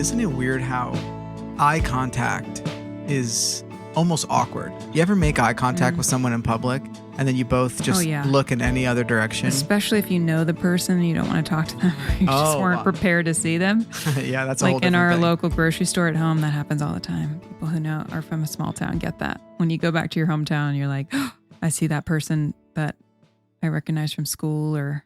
isn't it weird how eye contact is almost awkward? You ever make eye contact with someone in public and then you both just look in any other direction? Especially if you know the person and you don't want to talk to them. You just weren't prepared to see them. Yeah, that's a whole different thing. Like in our local grocery store at home, that happens all the time. People who are from a small town get that. When you go back to your hometown, you're like, oh, I see that person that I recognize from school or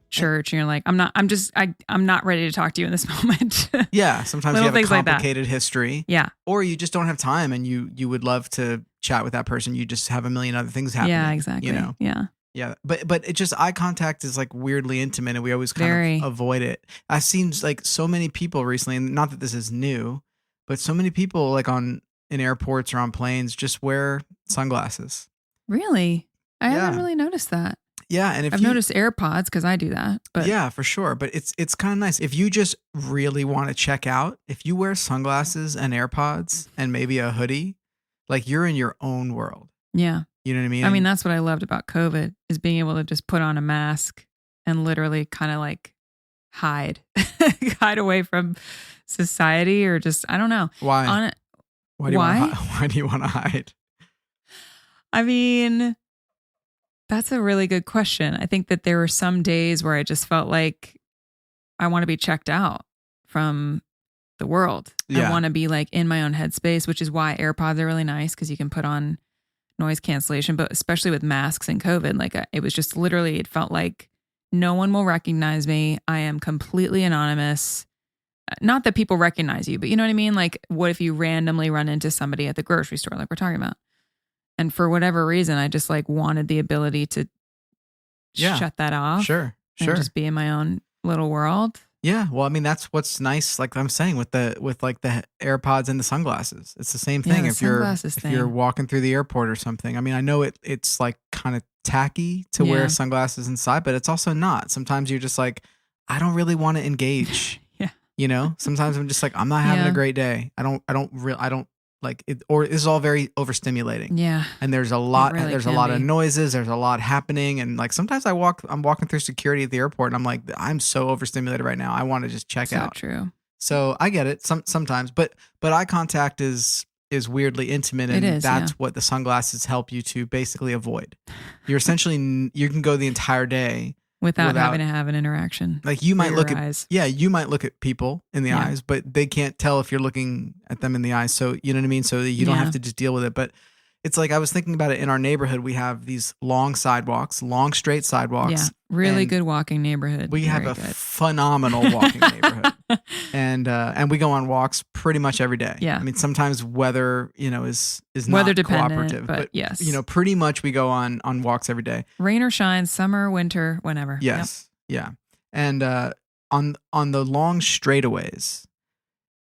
church, and you're like, I'm not ready to talk to you in this moment. Yeah, sometimes you have a complicated history. Yeah. Or you just don't have time and you would love to chat with that person. You just have a million other things happening. Yeah, exactly. You know? Yeah. Yeah. But it just, eye contact is like weirdly intimate and we always kind of avoid it. I've seen like so many people recently, and not that this is new, but so many people like in airports or on planes just wear sunglasses. Really? I haven't really noticed that. Yeah, and I've noticed AirPods because I do that. But yeah, for sure. But it's kind of nice if you just really want to check out. If you wear sunglasses and AirPods and maybe a hoodie, like you're in your own world. Yeah, you know what I mean. I mean that's what I loved about COVID is being able to just put on a mask and literally kind of like hide away from society or just I don't know why. Why do you want to hide? I mean. That's a really good question. I think that there were some days where I just felt like I want to be checked out from the world. Yeah. I want to be like in my own headspace, which is why AirPods are really nice because you can put on noise cancellation, but especially with masks and COVID, like it was just literally, it felt like no one will recognize me. I am completely anonymous. Not that people recognize you, but you know what I mean? Like what if you randomly run into somebody at the grocery store like we're talking about? And for whatever reason, I just like wanted the ability to shut that off. Sure. And just be in my own little world. Yeah. Well, I mean, that's what's nice. Like I'm saying with the AirPods and the sunglasses, it's the same thing. If you're walking through the airport or something, I mean, I know it's like kind of tacky to wear sunglasses inside, but it's also not. Sometimes you're just like, I don't really want to engage. You know, sometimes I'm just like, I'm not having a great day. I don't like it, or this is all very overstimulating. Yeah. And there's a lot of noises, there's a lot happening. And like sometimes I'm walking through security at the airport and I'm like, I'm so overstimulated right now. I want to just check out. So true. So I get it sometimes, but eye contact is weirdly intimate. And that's what the sunglasses help you to basically avoid. You can go the entire day without having to have an interaction. Like you might look at people in the eyes, but they can't tell if you're looking at them in the eyes. So you know what I mean? So that you don't have to just deal with it. But it's like, I was thinking about it in our neighborhood. We have these long straight sidewalks. Yeah. Really good walking neighborhood. We have a phenomenal walking neighborhood. And we go on walks pretty much every day. Yeah. I mean, sometimes weather, is weather not dependent, cooperative, but yes, pretty much we go on walks every day. Rain or shine, summer, winter, whenever. Yes. Yep. Yeah. And on the long straightaways,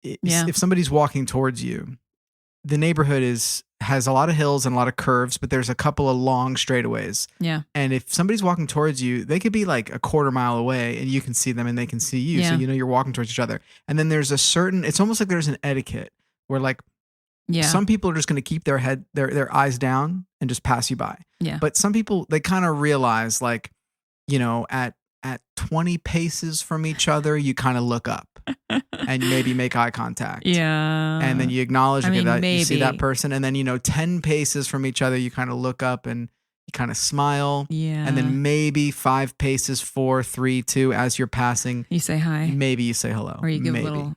if somebody's walking towards you, the neighborhood has a lot of hills and a lot of curves, but there's a couple of long straightaways. Yeah. And if somebody's walking towards you, they could be like a quarter mile away and you can see them and they can see you. Yeah. So you're walking towards each other. And then there's it's almost like there's an etiquette where like some people are just going to keep their eyes down and just pass you by. Yeah. But some people, they kind of realize like, at 20 paces from each other, you kind of look up and maybe make eye contact. Yeah. And then you acknowledge that maybe. you see that person. And then, 10 paces from each other, you kind of look up and you kind of smile. Yeah. And then maybe 5 paces, 4, 3, 2, as you're passing. You say hi. Maybe you say hello. Or you give a little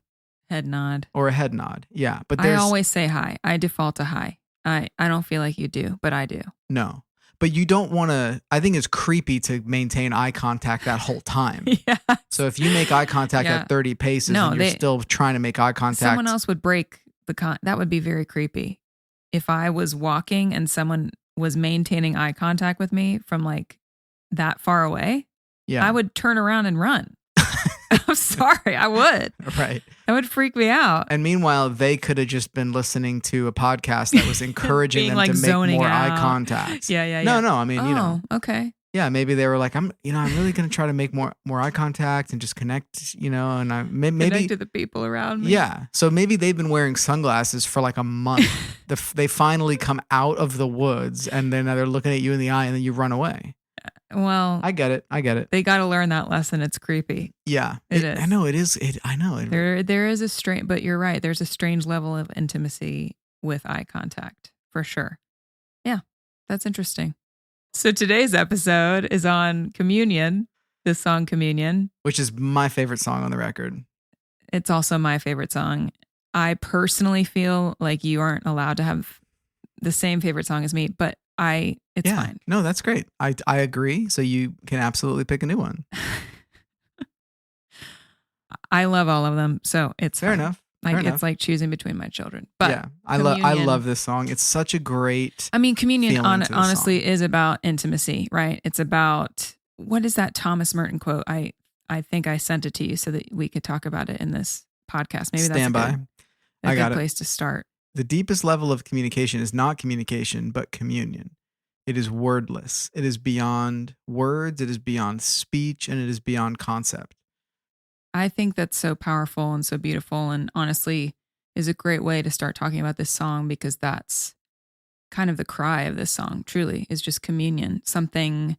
head nod. Or a head nod. Yeah. But I always say hi. I default to hi. I don't feel like you do, but I do. No. But you don't want to, I think it's creepy to maintain eye contact that whole time. Yeah. So if you make eye contact at 30 paces and you're still trying to make eye contact. Someone else would break that would be very creepy. If I was walking and someone was maintaining eye contact with me from like that far away, I would turn around and run. I'm sorry, I would. Right. That would freak me out. And meanwhile, they could have just been listening to a podcast that was encouraging them to make more eye contact. Yeah. No, I mean, okay. Yeah, maybe they were like, I'm really going to try to make more eye contact and just connect, and I maybe connect to the people around me. Yeah. So maybe they've been wearing sunglasses for like a month. They finally come out of the woods and then they're looking at you in the eye and then you run away. Well, I get it. They got to learn that lesson. It's creepy. Yeah, it is. I know it is. I know there is a strange, but you're right. There's a strange level of intimacy with eye contact for sure. Yeah, that's interesting. So today's episode is on communion, the song Communion, which is my favorite song on the record. It's also my favorite song. I personally feel like you aren't allowed to have the same favorite song as me, but it's fine. No, that's great. I agree. So you can absolutely pick a new one. I love all of them, so it's fair fine. enough. It's like choosing between my children. But yeah, I love this song. It's such a great. I mean, Communion honestly is about intimacy, right? It's about, what is that Thomas Merton quote? I think I sent it to you so that we could talk about it in this podcast. Maybe that's a good place to start. The deepest level of communication is not communication, but communion. It is wordless. It is beyond words. It is beyond speech, and it is beyond concept. I think that's so powerful and so beautiful, and honestly is a great way to start talking about this song, because that's kind of the cry of this song, truly, is just communion, something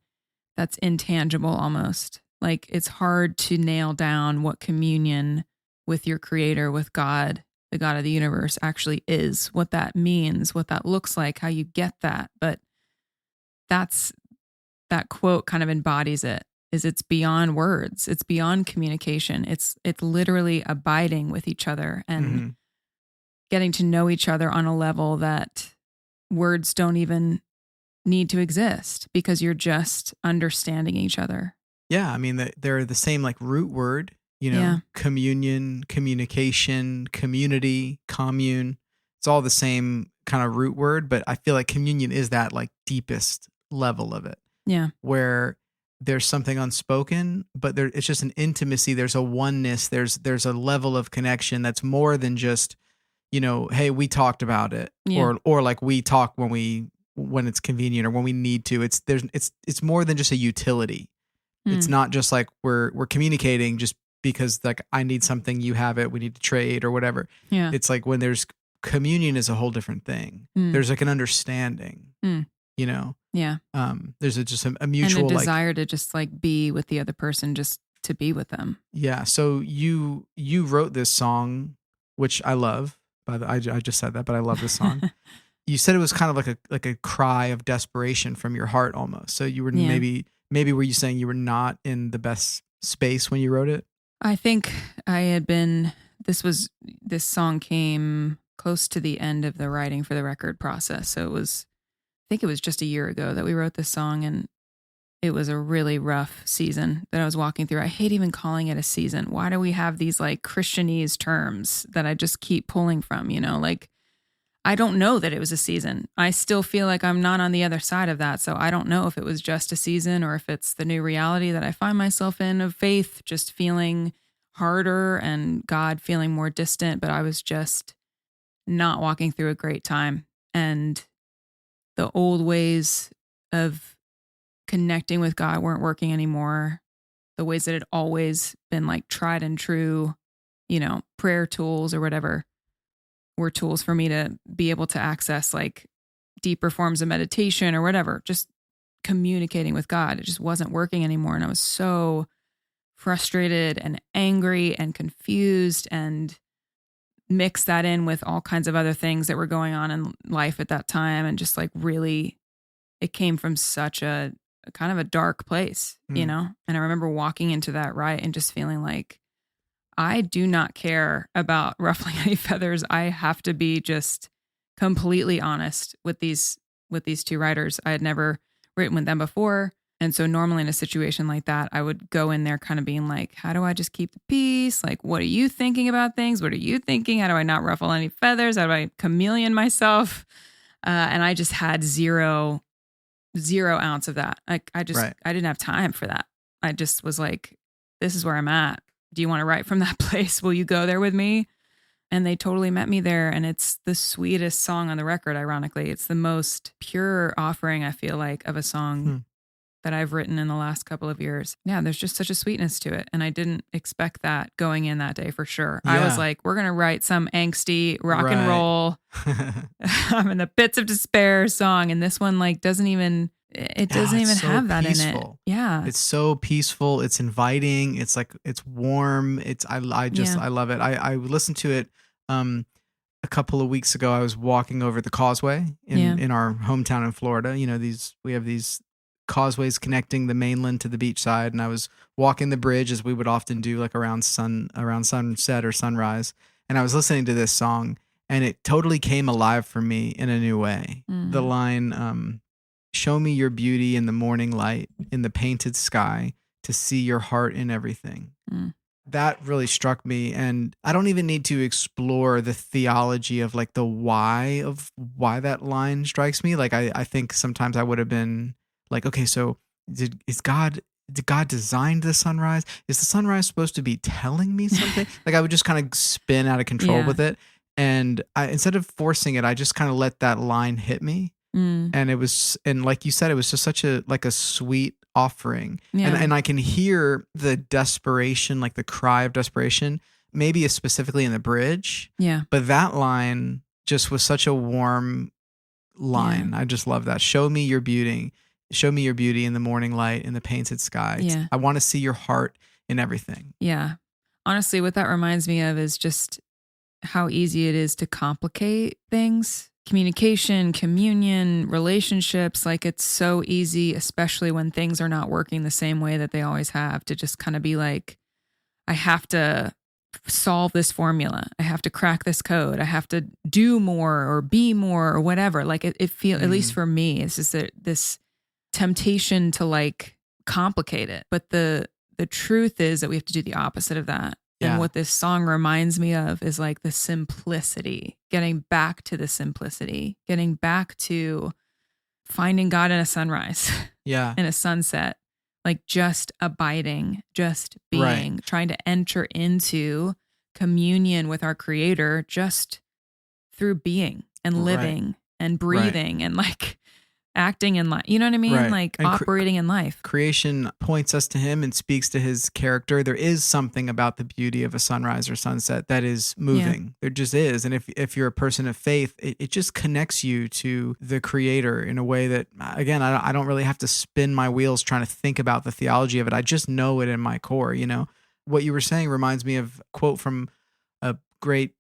that's intangible almost. Like, it's hard to nail down what communion with your creator, with God, the God of the universe, actually is, what that means, what that looks like, how you get that. But that quote kind of embodies it. It's beyond words. It's beyond communication. It's literally abiding with each other and getting to know each other on a level that words don't even need to exist, because you're just understanding each other. Yeah. I mean, they're the same like root word, communion, communication, community, commune. It's all the same kind of root word, but I feel like communion is that like deepest level of it. Yeah. Where there's something unspoken, but it's just an intimacy. There's a oneness. There's a level of connection that's more than just, hey, we talked about it, or like we talk when it's convenient or when we need to. It's more than just a utility. It's not just like we're communicating just because like I need something, you have it, we need to trade or whatever. Yeah. It's like when there's communion is a whole different thing. There's like an understanding. Yeah. There's just a mutual and a desire to just like be with the other person, just to be with them. Yeah. So you wrote this song, which I love. I just said that, but I love this song. You said it was kind of like a cry of desperation from your heart almost. So you were maybe were you saying you were not in the best space when you wrote it? I think I had been. This song came close to the end of the writing for the record process. So I think it was just a year ago that we wrote this song, and it was a really rough season that I was walking through. I hate even calling it a season. Why do we have these like Christianese terms that I just keep pulling from, like I don't know that it was a season. I still feel like I'm not on the other side of that. So I don't know if it was just a season or if it's the new reality that I find myself in of faith, just feeling harder and God feeling more distant. But I was just not walking through a great time. And the old ways of connecting with God weren't working anymore. The ways that had always been like tried and true, prayer tools or whatever, were tools for me to be able to access like deeper forms of meditation or whatever, just communicating with God. It just wasn't working anymore. And I was so frustrated and angry and confused, and mix that in with all kinds of other things that were going on in life at that time. And just like really, it came from such a kind of a dark place, And I remember walking into that riot and just feeling like, I do not care about ruffling any feathers. I have to be just completely honest with these two writers. I had never written with them before. And so normally in a situation like that, I would go in there kind of being like, how do I just keep the peace? Like, what are you thinking about things? What are you thinking? How do I not ruffle any feathers? How do I chameleon myself? And I just had zero ounce of that. Like I didn't have time for that. I just was like, this is where I'm at. Do you want to write from that place? Will you go there with me? And they totally met me there. And it's the sweetest song on the record, ironically. It's the most pure offering, I feel like, of a song that I've written in the last couple of years. Yeah, there's just such a sweetness to it. And I didn't expect that going in that day for sure. Yeah. I was like, we're going to write some angsty rock and roll, I'm in the pits of despair song. And this one like doesn't even, it doesn't even so have that peaceful. in it. Yeah. It's so peaceful. It's inviting. It's like, it's warm. I love it. I listened to it a couple of weeks ago. I was walking over the causeway in our hometown in Florida. You know, we have these causeways connecting the mainland to the beach side, and I was walking the bridge as we would often do, like around sunset or sunrise. And I was listening to this song, and it totally came alive for me in a new way. Mm. The line, show me your beauty in the morning light, in the painted sky, to see your heart in everything. Mm. That really struck me. And I don't even need to explore the theology of like the why that line strikes me. Like I think sometimes I would have been like, okay, so did God design the sunrise? Is the sunrise supposed to be telling me something? Like I would just kind of spin out of control with it. And instead of forcing it, I just kind of let that line hit me. Mm. And like you said, it was just such a sweet offering. Yeah. And I can hear the desperation, like the cry of desperation, maybe specifically in the bridge. Yeah. But that line just was such a warm line. Yeah. I just love that. Show me your beauty in the morning light, in the painted sky. Yeah. I want to see your heart in everything. Yeah. Honestly, what that reminds me of is just how easy it is to complicate things. Communication, communion, relationships, like it's so easy, especially when things are not working the same way that they always have, to just kind of be like, I have to solve this formula. I have to crack this code. I have to do more or be more or whatever. Like it feels, at least for me, it's just this temptation to like complicate it. But the truth is that we have to do the opposite of that. And what this song reminds me of is like the simplicity, getting back to the simplicity, getting back to finding God in a sunrise, in a sunset, like just abiding, just being, trying to enter into communion with our Creator just through being and living and breathing and like acting in life. You know what I mean? Like and operating in life. Creation points us to Him and speaks to His character. There is something about the beauty of a sunrise or sunset that is moving. Yeah. There just is. And if you're a person of faith, it just connects you to the Creator in a way that, again, I don't really have to spin my wheels trying to think about the theology of it. I just know it in my core. You know, what you were saying reminds me of a quote from a great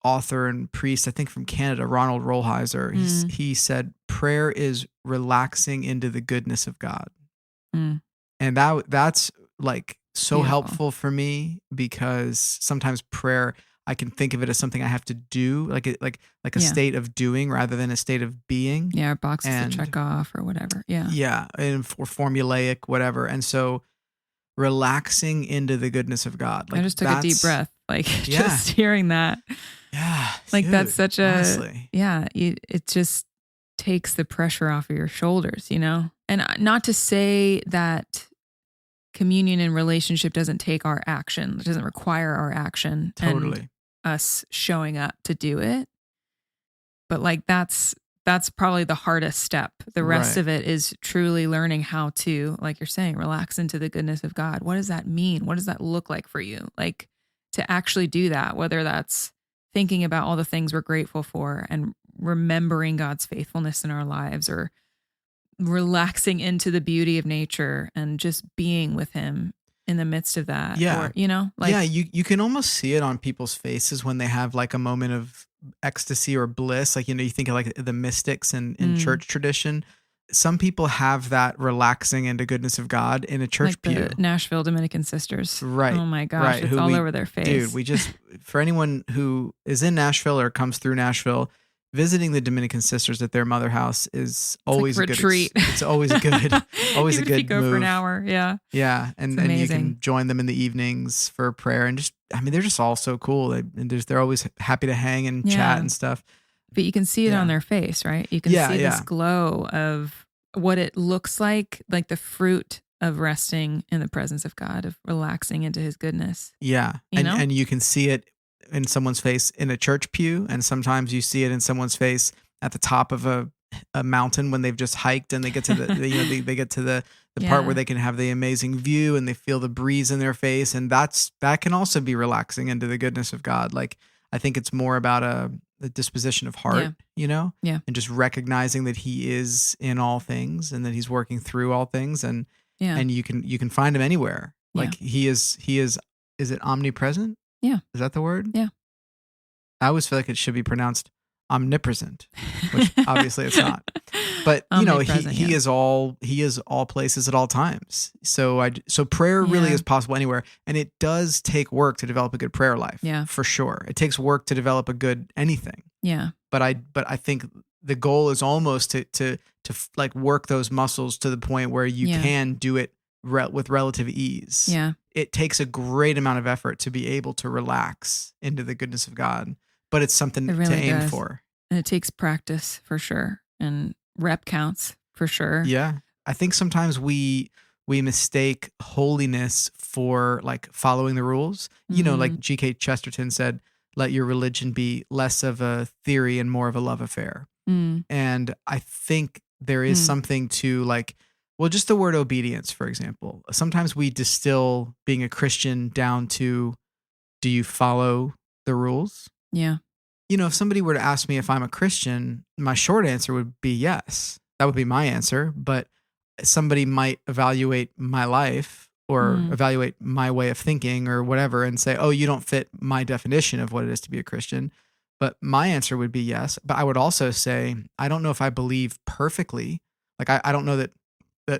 author and priest, I think from Canada, Ronald Rolheiser. He said, prayer is relaxing into the goodness of God. And that's like so helpful for me, because sometimes prayer, I can think of it as something I have to do, like a state of doing rather than a state of being. Yeah, boxes to check off or whatever. Yeah. Yeah, and or formulaic, whatever. And so relaxing into the goodness of God. Like I just took a deep breath, like just hearing that. Yeah. Like dude, that's such honestly. It just takes the pressure off of your shoulders, you know? And not to say that communion and relationship doesn't take our action. It doesn't require our action. Totally. And us showing up to do it. But like that's probably the hardest step. The rest of it is truly learning how to, like you're saying, relax into the goodness of God. What does that mean? What does that look like for you? Like to actually do that, whether that's thinking about all the things we're grateful for and remembering God's faithfulness in our lives, or relaxing into the beauty of nature and just being with Him in the midst of that. Yeah. Or, you know, like, you can almost see it on people's faces when they have like a moment of ecstasy or bliss. Like, you know, you think of like the mystics in church tradition. Some people have that relaxing into goodness of God in a church like pew. The Nashville Dominican sisters. Right. Oh my gosh. It's all over their face. Dude, for anyone who is in Nashville or comes through Nashville, visiting the Dominican sisters at their mother house is always like a good retreat. It's always good. Always Even a good if you go move. For an hour. Yeah. Yeah. And you can join them in the evenings for prayer, and just, I mean, they're just all so cool. They're always happy to hang and chat and stuff. But you can see it on their face, right? You can see this glow of what it looks like the fruit of resting in the presence of God, of relaxing into His goodness. Yeah. And you can see it in someone's face in a church pew, and sometimes you see it in someone's face at the top of a mountain when they've just hiked and they get to they get to the part where they can have the amazing view and they feel the breeze in their face, and that can also be relaxing into the goodness of God. Like, I think it's more about the disposition of heart, Yeah. and just recognizing that he is in all things and that he's working through all things. And you can find him anywhere. Like he is it omnipresent? Yeah. Is that the word? Yeah. I always feel like it should be pronounced omnipresent, which obviously it's not. But he is all places at all times. So prayer really is possible anywhere, and it does take work to develop a good prayer life. Yeah, for sure. It takes work to develop a good anything. Yeah. But I think the goal is almost to like work those muscles to the point where you can do it with relative ease. Yeah. It takes a great amount of effort to be able to relax into the goodness of God, but it's something to aim for. And it takes practice for sure. And rep counts for sure. Yeah. I think sometimes we mistake holiness for like following the rules. Like G.K. Chesterton said, let your religion be less of a theory and more of a love affair. And I think there is something to like, well, just the word obedience, for example. Sometimes we distill being a Christian down to, do you follow the rules? Yeah. If somebody were to ask me if I'm a Christian, my short answer would be yes. That would be my answer. But somebody might evaluate my life or evaluate my way of thinking or whatever and say, oh, you don't fit my definition of what it is to be a Christian. But my answer would be yes. But I would also say, I don't know if I believe perfectly. Like, I don't know that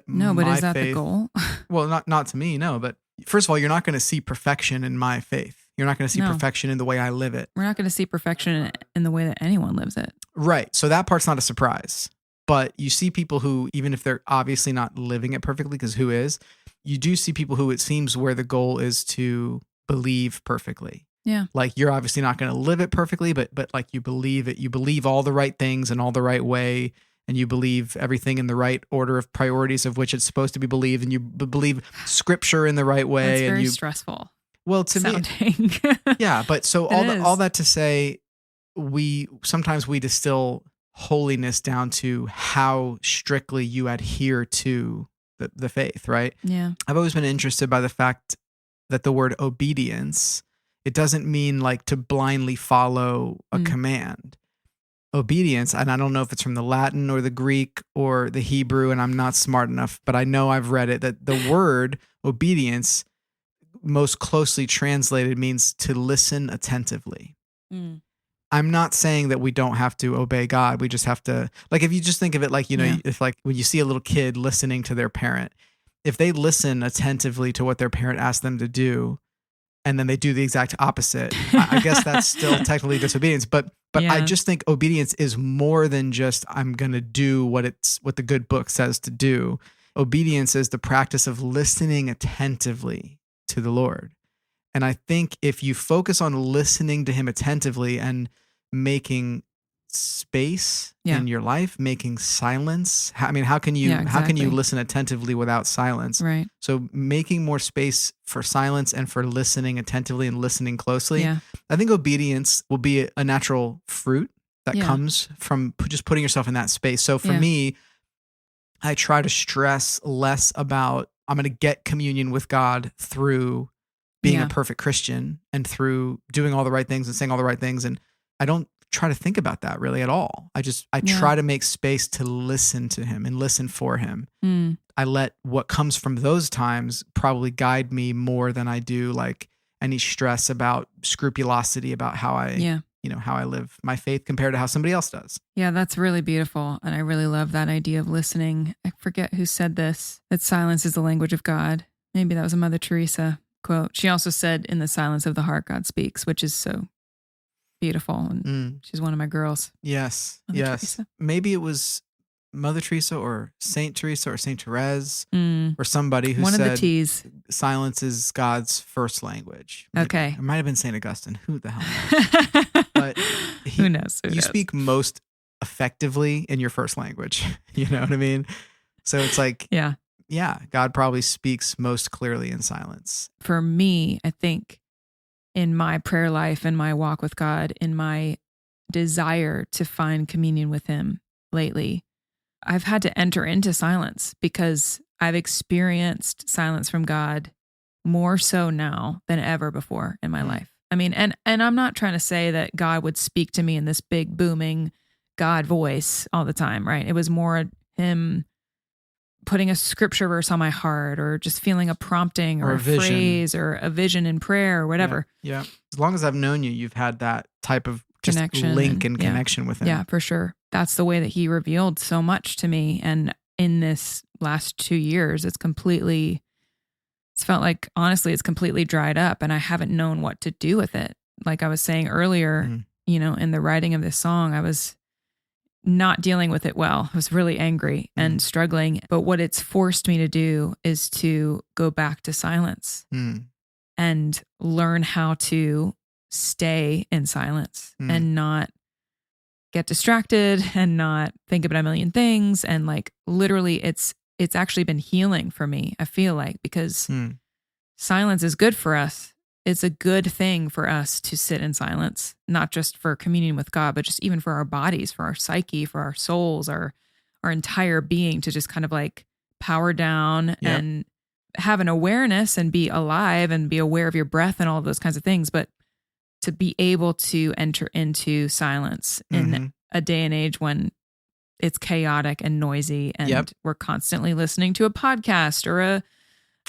no, but is that faith, the goal? Well, not to me, no. But first of all, you're not going to see perfection in my faith. You're not going to see perfection in the way I live it. We're not going to see perfection in the way that anyone lives it. Right. So that part's not a surprise. But you see people who, even if they're obviously not living it perfectly, because who is, you do see people who it seems where the goal is to believe perfectly. Yeah. Like you're obviously not going to live it perfectly, but like you believe it. You believe all the right things in all the right way. And you believe everything in the right order of priorities of which it's supposed to be believed. And you believe scripture in the right way. That's very stressful. Well, to me, yeah. But so all that to say, sometimes we distill holiness down to how strictly you adhere to the faith, right? Yeah. I've always been interested by the fact that the word obedience, it doesn't mean like to blindly follow a command. Obedience, and I don't know if it's from the Latin or the Greek or the Hebrew, and I'm not smart enough, but I know I've read it, that the word obedience most closely translated means to listen attentively. I'm not saying that we don't have to obey God. We just have to, like, if you just think of it like, if like when you see a little kid listening to their parent, if they listen attentively to what their parent asked them to do, and then they do the exact opposite, I guess that's still technically disobedience. But I just think obedience is more than just I'm going to do what the good book says to do. Obedience is the practice of listening attentively to the Lord. And I think if you focus on listening to him attentively and making space in your life, making silence. I mean, how can you listen attentively without silence? Right. So making more space for silence and for listening attentively and listening closely. Yeah. I think obedience will be a natural fruit that comes from just putting yourself in that space. So for me, I try to stress less about, I'm going to get communion with God through being a perfect Christian and through doing all the right things and saying all the right things. And I don't try to think about that really at all. I try to make space to listen to him and listen for him. I let what comes from those times probably guide me more than I do like any stress about scrupulosity about how I, how I live my faith compared to how somebody else does. Yeah, that's really beautiful. And I really love that idea of listening. I forget who said this, that silence is the language of God. Maybe that was a Mother Teresa quote. She also said, in the silence of the heart, God speaks, which is so beautiful. And she's one of my girls. Yes. Mother yes. Teresa. Maybe it was Mother Teresa or Saint Teresa or Saint Therese or somebody who one said of the T's. Silence is God's first language. Okay. It might have been Saint Augustine. Who the hell knows? But who knows? You speak most effectively in your first language. You know what I mean? So it's like, yeah, God probably speaks most clearly in silence. For me, I think in my prayer life and my walk with God, in my desire to find communion with him lately, I've had to enter into silence because I've experienced silence from God more so now than ever before in my life. I mean, and I'm not trying to say that God would speak to me in this big booming God voice all the time, right? It was more him putting a scripture verse on my heart, or just feeling a prompting or a phrase or a vision in prayer or whatever. Yeah. As long as I've known you, you've had that type of just connection link and connection with him. Yeah, for sure. That's the way that he revealed so much to me. And in this last 2 years, it's felt like, honestly, it's completely dried up, and I haven't known what to do with it. Like I was saying earlier, in the writing of this song, I was not dealing with it well. I was really angry and struggling. But what it's forced me to do is to go back to silence and learn how to stay in silence and not get distracted and not think about a million things. And like literally it's actually been healing for me, I feel like, because silence is good for us. It's a good thing for us to sit in silence, not just for communion with God, but just even for our bodies, for our psyche, for our souls, our entire being, to just kind of like power down and have an awareness and be alive and be aware of your breath and all of those kinds of things. But to be able to enter into silence in a day and age when it's chaotic and noisy and we're constantly listening to a podcast or a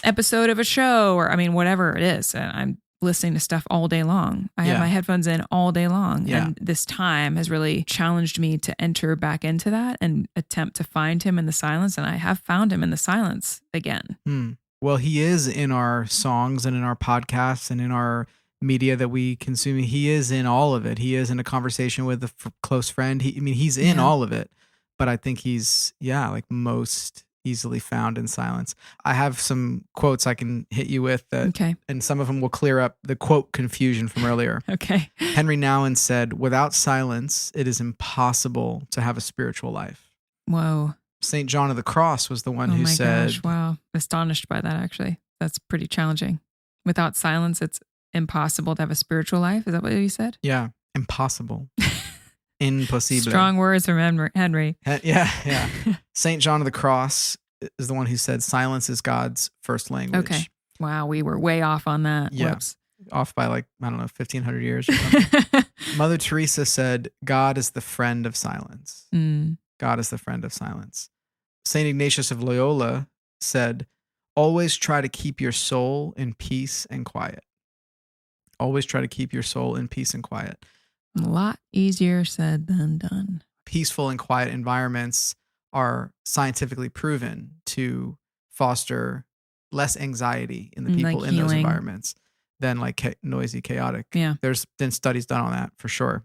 episode of a show, or I mean, whatever it is. I'm listening to stuff all day long. I have my headphones in all day long. And this time has really challenged me to enter back into that and attempt to find him in the silence. And I have found him in the silence again. Well, he is in our songs and in our podcasts and in our media that we consume. He is in all of it. He is in a conversation with a close friend. He's in all of it. But I think he's, like most easily found in silence. I have some quotes I can hit you with that, and some of them will clear up the quote confusion from earlier. Okay. Henry Nouwen said, "Without silence, it is impossible to have a spiritual life." Whoa. St. John of the Cross was the one who said... Gosh, wow. Astonished by that, actually. That's pretty challenging. Without silence, it's impossible to have a spiritual life. Is that what you said? Yeah. Impossible. Impossible. Strong words from Henry. Yeah. St. John of the Cross is the one who said silence is God's first language. Okay. Wow, we were way off on that. Yeah. Whoops. Off by 1,500 years or something. Mother Teresa said, God is the friend of silence. God is the friend of silence. St. Ignatius of Loyola said, always try to keep your soul in peace and quiet. Always try to keep your soul in peace and quiet. A lot easier said than done. Peaceful and quiet environments are scientifically proven to foster less anxiety in the people in those environments than noisy, chaotic. Yeah. There's been studies done on that for sure.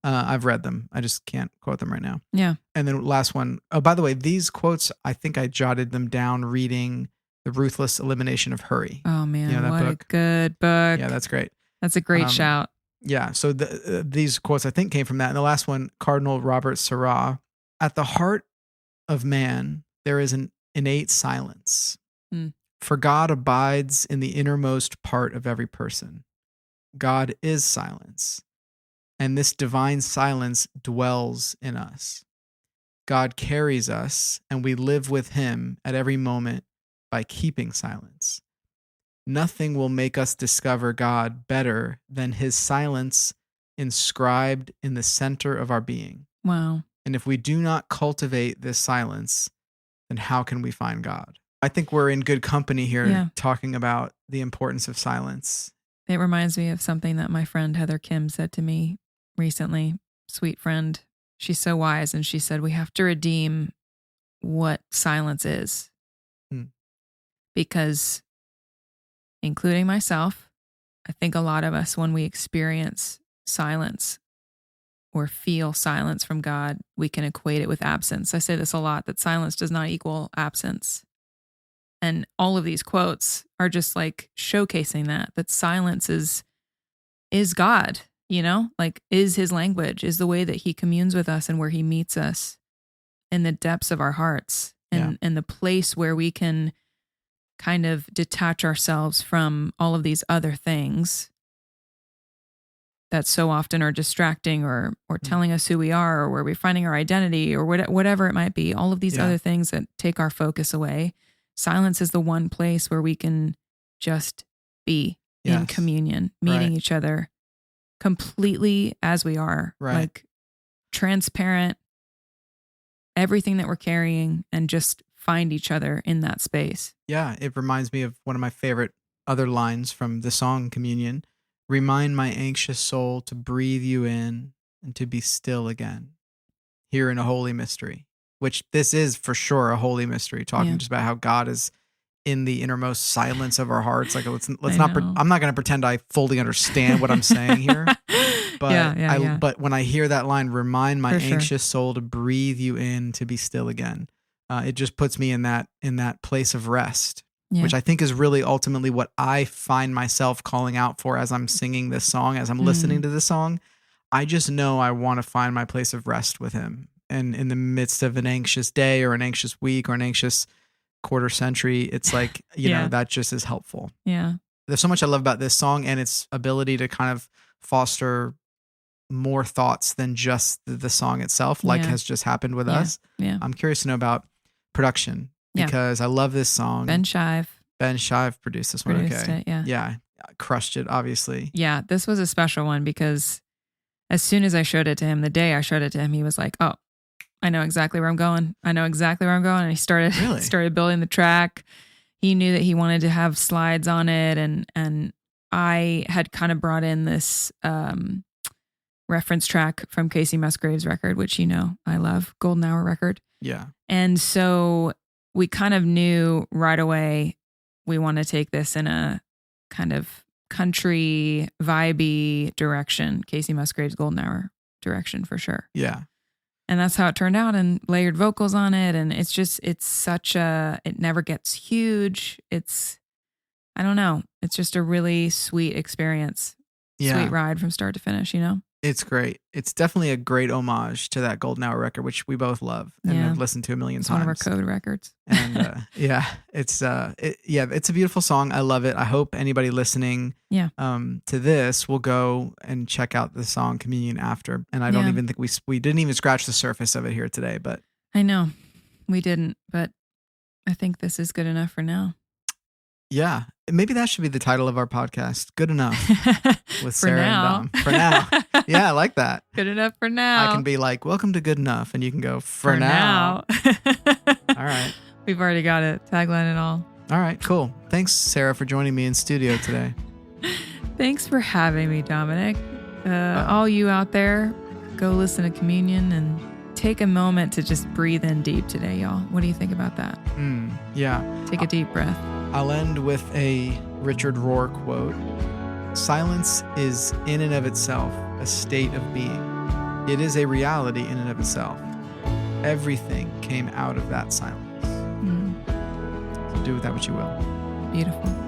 I've read them. I just can't quote them right now. Yeah. And then last one. Oh, by the way, these quotes, I think I jotted them down reading The Ruthless Elimination of Hurry. Oh man, that what book? A good book. Yeah, that's great. That's a great shout. Yeah, so these quotes I think came from that. And the last one, Cardinal Robert Sarah, at the heart of man, there is an innate silence. For God abides in the innermost part of every person. God is silence, and this divine silence dwells in us. God carries us, and we live with him at every moment by keeping silence. Nothing will make us discover God better than his silence inscribed in the center of our being. Wow. And if we do not cultivate this silence, then how can we find God? I think we're in good company here talking about the importance of silence. It reminds me of something that my friend Heather Kim said to me recently. Sweet friend. She's so wise. And she said, we have to redeem what silence is. Because, including myself, I think a lot of us, when we experience silence or feel silence from God, we can equate it with absence. I say this a lot, that silence does not equal absence. And all of these quotes are just showcasing that silence is God, is his language, is the way that he communes with us and where he meets us in the depths of our hearts and the place where we can kind of detach ourselves from all of these other things that so often are distracting or telling us who we are or where we're finding our identity or whatever it might be. All of these other things that take our focus away. Silence is the one place where we can just be in communion, meeting each other completely as we are, like transparent, everything that we're carrying, and just find each other in that space. Yeah, it reminds me of one of my favorite other lines from the song Communion. Remind my anxious soul to breathe you in and to be still again. Here in a holy mystery, which this is for sure a holy mystery, talking just about how God is in the innermost silence of our hearts. Like let's not. I'm not going to pretend I fully understand what I'm saying here, but but when I hear that line, remind my anxious soul to breathe you in, to be still again. It just puts me in that place of rest, which I think is really ultimately what I find myself calling out for as I'm singing this song, as I'm listening to this song. I just know I want to find my place of rest with him. And in the midst of an anxious day or an anxious week or an anxious quarter century, it's like, you know, that just is helpful. Yeah. There's so much I love about this song and its ability to kind of foster more thoughts than just the song itself, like has just happened with us. Yeah. I'm curious to know about production because I love this song. Ben Shive produced this one. Okay. It, yeah. Crushed it, obviously. Yeah. This was a special one because as soon as I showed it to him, the day I showed it to him, he was like, "Oh, I know exactly where I'm going. And he started building the track. He knew that he wanted to have slides on it. And I had kind of brought in this reference track from Casey Musgrave's record, which, you know, I love, Golden Hour record. Yeah. And so we kind of knew right away we want to take this in a kind of country vibey direction, Casey Musgrave's Golden Hour direction for sure. Yeah. And that's how it turned out, and layered vocals on it. And it's such it never gets huge. I don't know. It's just a really sweet experience. Yeah. Sweet ride from start to finish, you know? It's great. It's definitely a great homage to that Golden Hour record, which we both love and have listened to a million times. One of our code records. And it's a beautiful song. I love it. I hope anybody listening to this will go and check out the song Communion after. And I don't even think we didn't even scratch the surface of it here today, but I know we didn't, but I think this is good enough for now. Yeah. Maybe that should be the title of our podcast. Good Enough with Sarah and Dom. For now. Yeah, I like that. Good enough for now. I can be like, welcome to Good Enough. And you can go, for now. All right. We've already got it. Tagline and all. All right, cool. Thanks, Sarah, for joining me in studio today. Thanks for having me, Dominic. All you out there, go listen to Communion and take a moment to just breathe in deep today, y'all. What do you think about that? Yeah. Take a deep breath. I'll end with a Richard Rohr quote. Silence is in and of itself a state of being. It is a reality in and of itself. Everything came out of that silence. So do with that what you will. Beautiful.